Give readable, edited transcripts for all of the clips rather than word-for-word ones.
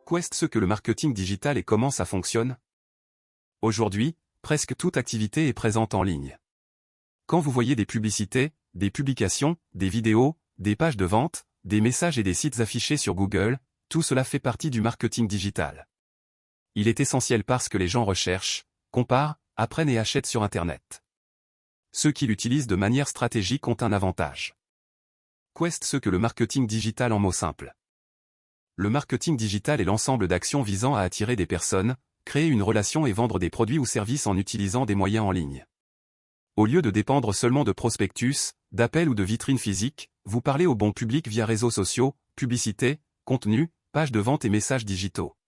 Qu'est ce que le marketing digital et comment ça fonctionne? Aujourd'hui, presque toute activité est présente en ligne. Quand vous voyez des publicités, des publications, des vidéos, des pages de vente, des messages et des sites affichés sur Google, tout cela fait partie du marketing digital. Il est essentiel parce que les gens recherchent, comparent, apprennent et achètent sur Internet. Ceux qui l'utilisent de manière stratégique ont un avantage. Qu'est ce que le marketing digital en mots simples? Le marketing digital est l'ensemble d'actions visant à attirer des personnes, créer une relation et vendre des produits ou services en utilisant des moyens en ligne. Au lieu de dépendre seulement de prospectus, d'appels ou de vitrines physiques, vous parlez au bon public via réseaux sociaux, publicités, contenus, pages de vente et messages digitaux.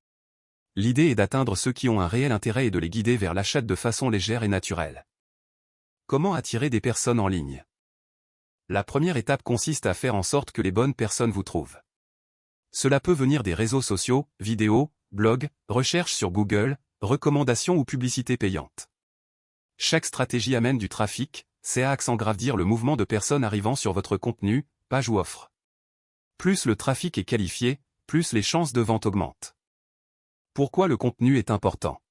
L'idée est d'atteindre ceux qui ont un réel intérêt et de les guider vers l'achat de façon légère et naturelle. Comment attirer des personnes en ligne? La première étape consiste à faire en sorte que les bonnes personnes vous trouvent. Cela peut venir des réseaux sociaux, vidéos, blogs, recherches sur Google, recommandations ou publicités payantes. Chaque stratégie amène du trafic, c'est à engrandir le mouvement de personnes arrivant sur votre contenu, page ou offre. Plus le trafic est qualifié, plus les chances de vente augmentent. Pourquoi le contenu est important?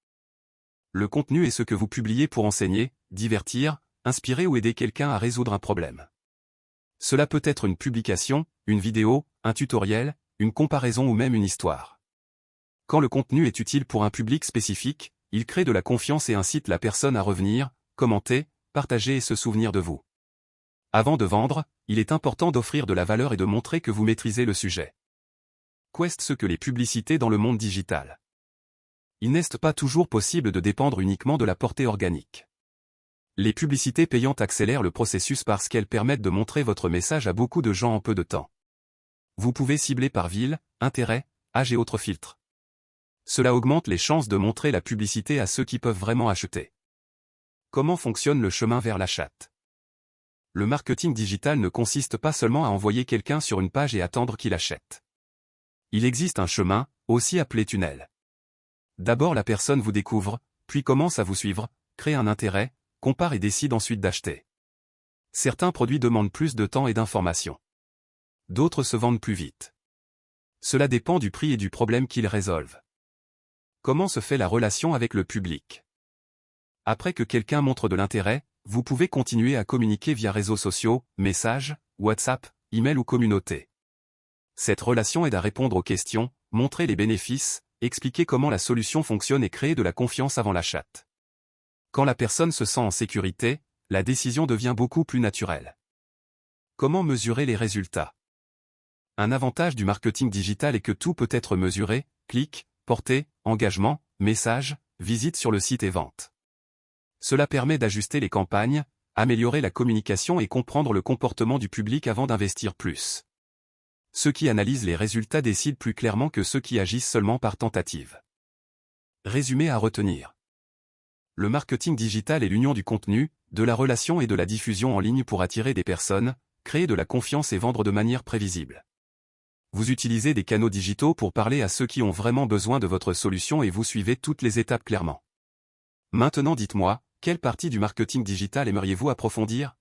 Le contenu est ce que vous publiez pour enseigner, divertir, inspirer ou aider quelqu'un à résoudre un problème. Cela peut être une publication, une vidéo, un tutoriel, une comparaison ou même une histoire. Quand le contenu est utile pour un public spécifique, il crée de la confiance et incite la personne à revenir, commenter, partager et se souvenir de vous. Avant de vendre, il est important d'offrir de la valeur et de montrer que vous maîtrisez le sujet. Qu'est ce que les publicités dans le monde digital? Il n'est pas toujours possible de dépendre uniquement de la portée organique. Les publicités payantes accélèrent le processus parce qu'elles permettent de montrer votre message à beaucoup de gens en peu de temps. Vous pouvez cibler par ville, intérêt, âge et autres filtres. Cela augmente les chances de montrer la publicité à ceux qui peuvent vraiment acheter. Comment fonctionne le chemin vers l'achat? Le marketing digital ne consiste pas seulement à envoyer quelqu'un sur une page et attendre qu'il achète. Il existe un chemin, aussi appelé tunnel. D'abord la personne vous découvre, puis commence à vous suivre, crée un intérêt, compare et décide ensuite d'acheter. Certains produits demandent plus de temps et d'informations. D'autres se vendent plus vite. Cela dépend du prix et du problème qu'ils résolvent. Comment se fait la relation avec le public? Après que quelqu'un montre de l'intérêt, vous pouvez continuer à communiquer via réseaux sociaux, messages, WhatsApp, email ou communauté. Cette relation aide à répondre aux questions, montrer les bénéfices, expliquer comment la solution fonctionne et créer de la confiance avant l'achat. Quand la personne se sent en sécurité, la décision devient beaucoup plus naturelle. Comment mesurer les résultats? Un avantage du marketing digital est que tout peut être mesuré, clics, portée, engagement, messages, visites sur le site et ventes. Cela permet d'ajuster les campagnes, améliorer la communication et comprendre le comportement du public avant d'investir plus. Ceux qui analysent les résultats décident plus clairement que ceux qui agissent seulement par tentative. Résumé à retenir. Le marketing digital est l'union du contenu, de la relation et de la diffusion en ligne pour attirer des personnes, créer de la confiance et vendre de manière prévisible. Vous utilisez des canaux digitaux pour parler à ceux qui ont vraiment besoin de votre solution et vous suivez toutes les étapes clairement. Maintenant dites-moi, quelle partie du marketing digital aimeriez-vous approfondir?